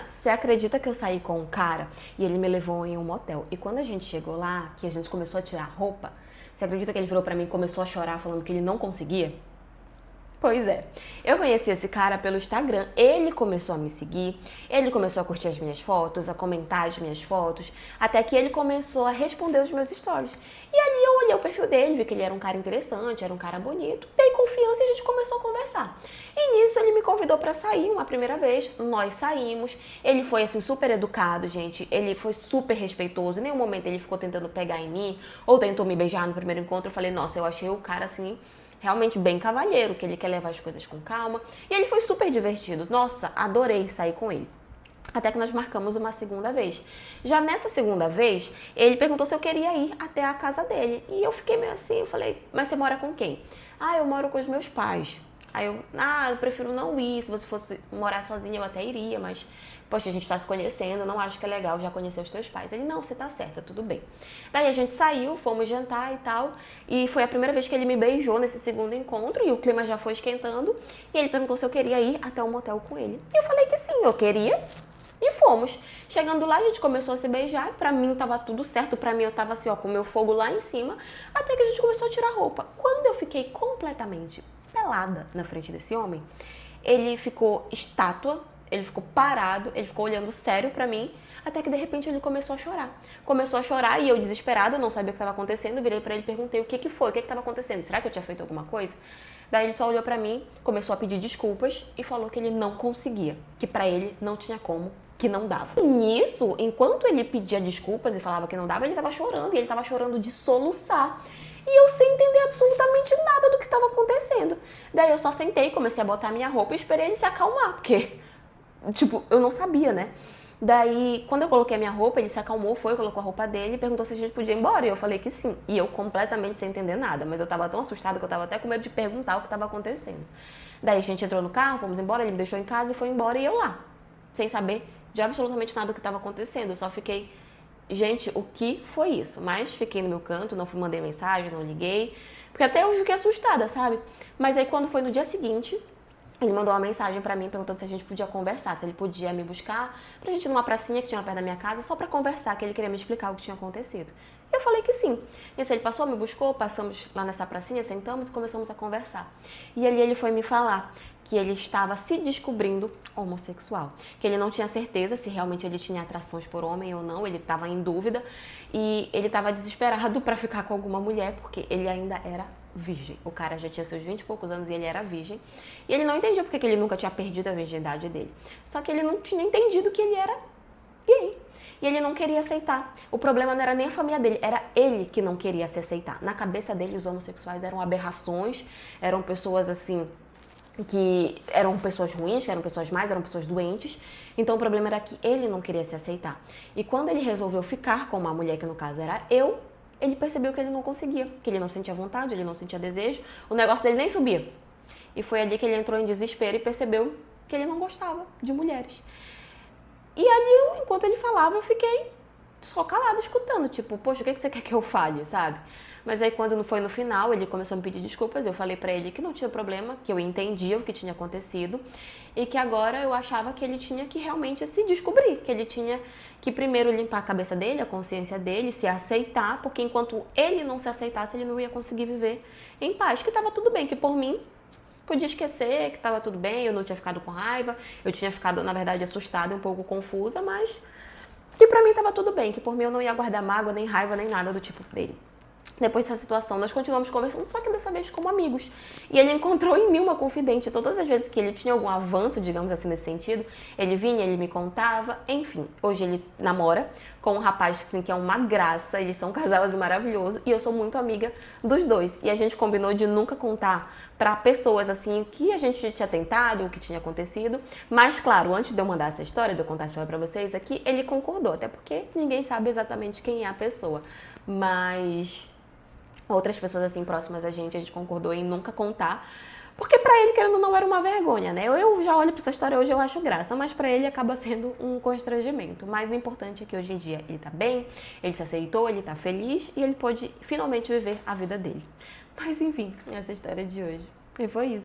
Você acredita que eu saí com um cara e ele me levou em um motel? E quando a gente chegou lá, que a gente começou a tirar roupa, você acredita que ele virou pra mim e começou a chorar falando que ele não conseguia? Pois é, eu conheci esse cara pelo Instagram, ele começou a me seguir, ele começou a curtir as minhas fotos, a comentar as minhas fotos, até que ele começou a responder os meus stories. E ali eu olhei o perfil dele, vi que ele era um cara interessante, era um cara bonito, dei confiança e a gente começou a conversar. E nisso ele me convidou pra sair uma primeira vez, nós saímos, ele foi assim super educado, gente, ele foi super respeitoso, em nenhum momento ele ficou tentando pegar em mim ou tentou me beijar no primeiro encontro. Eu falei, nossa, eu achei o cara assim realmente bem cavalheiro, que ele quer levar as coisas com calma. E ele foi super divertido. Nossa, adorei sair com ele. Até que nós marcamos uma segunda vez. Já nessa segunda vez, ele perguntou se eu queria ir até a casa dele. E eu fiquei meio assim, eu falei, mas você mora com quem? Ah, eu moro com os meus pais. Aí eu prefiro não ir. Se você fosse morar sozinha, eu até iria, mas, poxa, a gente tá se conhecendo, não acho que é legal já conhecer os teus pais. Ele, não, você tá certa, tudo bem. Daí a gente saiu, fomos jantar e tal, e foi a primeira vez que ele me beijou nesse segundo encontro, e o clima já foi esquentando, e ele perguntou se eu queria ir até o motel com ele. E eu falei que sim, eu queria. E fomos. Chegando lá, a gente começou a se beijar. Pra mim tava tudo certo. Pra mim eu tava assim, ó, com o meu fogo lá em cima. Até que a gente começou a tirar roupa. Quando eu fiquei completamente pelada na frente desse homem, ele ficou estátua, ele ficou parado, ele ficou olhando sério pra mim. Até que de repente ele começou a chorar. Começou a chorar e eu desesperada, não sabia o que estava acontecendo. Virei pra ele e perguntei o que foi, o que estava acontecendo. Será que eu tinha feito alguma coisa? Daí ele só olhou pra mim, começou a pedir desculpas e falou que ele não conseguia, que pra ele não tinha como, que não dava. E nisso, enquanto ele pedia desculpas e falava que não dava, ele tava chorando, e ele tava chorando de soluçar. E eu sem entender absolutamente nada do que estava acontecendo. Daí eu só sentei, comecei a botar minha roupa e esperei ele se acalmar, porque, tipo, eu não sabia, né? Daí, quando eu coloquei a minha roupa, ele se acalmou, colocou a roupa dele e perguntou se a gente podia ir embora. E eu falei que sim. E eu completamente sem entender nada, mas eu tava tão assustada que eu tava até com medo de perguntar o que tava acontecendo. Daí a gente entrou no carro, fomos embora, ele me deixou em casa e foi embora e eu lá, sem saber de absolutamente nada do que tava acontecendo. Eu só fiquei, gente, o que foi isso? Mas fiquei no meu canto, não mandei mensagem, não liguei, porque até eu fiquei assustada, sabe? Mas aí quando foi no dia seguinte, ele mandou uma mensagem pra mim perguntando se a gente podia conversar, se ele podia me buscar pra gente ir numa pracinha que tinha perto da minha casa, só pra conversar, que ele queria me explicar o que tinha acontecido. Eu falei que sim. E assim, ele passou, me buscou, passamos lá nessa pracinha, sentamos e começamos a conversar. E ali ele foi me falar que ele estava se descobrindo homossexual, que ele não tinha certeza se realmente ele tinha atrações por homem ou não, ele estava em dúvida e ele estava desesperado para ficar com alguma mulher porque ele ainda era virgem. O cara já tinha seus 20 e poucos anos e ele era virgem. E ele não entendia porque ele nunca tinha perdido a virgindade dele. Só que ele não tinha entendido que ele era gay. E ele não queria aceitar. O problema não era nem a família dele, era ele que não queria se aceitar. Na cabeça dele, os homossexuais eram aberrações, eram pessoas assim, que eram pessoas ruins, que eram pessoas más, eram pessoas doentes. Então o problema era que ele não queria se aceitar. E quando ele resolveu ficar com uma mulher, que no caso era eu, ele percebeu que ele não conseguia, que ele não sentia vontade, ele não sentia desejo, o negócio dele nem subia. E foi ali que ele entrou em desespero e percebeu que ele não gostava de mulheres. E ali, enquanto ele falava, eu fiquei só calada, escutando, tipo, poxa, o que você quer que eu fale, sabe? Mas aí quando foi no final, ele começou a me pedir desculpas, eu falei pra ele que não tinha problema, que eu entendia o que tinha acontecido e que agora eu achava que ele tinha que realmente se descobrir, que ele tinha que primeiro limpar a cabeça dele, a consciência dele, se aceitar, porque enquanto ele não se aceitasse, ele não ia conseguir viver em paz, que tava tudo bem, que por mim podia esquecer, que tava tudo bem, eu não tinha ficado com raiva, eu tinha ficado, na verdade, assustada e um pouco confusa, mas que pra mim tava tudo bem, que por mim eu não ia guardar mágoa, nem raiva, nem nada do tipo dele. Depois dessa situação, nós continuamos conversando, só que dessa vez como amigos. E ele encontrou em mim uma confidente. Todas as vezes que ele tinha algum avanço, digamos assim, nesse sentido, ele vinha, ele me contava. Enfim, hoje ele namora com um rapaz assim, que é uma graça. Eles são um casal assim, maravilhoso. E eu sou muito amiga dos dois. E a gente combinou de nunca contar pra pessoas assim o que a gente tinha tentado, o que tinha acontecido. Mas, claro, antes de eu mandar essa história, de eu contar a história pra vocês aqui, ele concordou. Até porque ninguém sabe exatamente quem é a pessoa. Mas outras pessoas assim próximas a gente concordou em nunca contar, porque pra ele, querendo ou não, era uma vergonha, né? Eu já olho pra essa história hoje, eu acho graça, mas pra ele acaba sendo um constrangimento. Mas o importante é que hoje em dia ele tá bem, ele se aceitou, ele tá feliz e ele pode finalmente viver a vida dele. Mas enfim, essa é a história de hoje. E foi isso.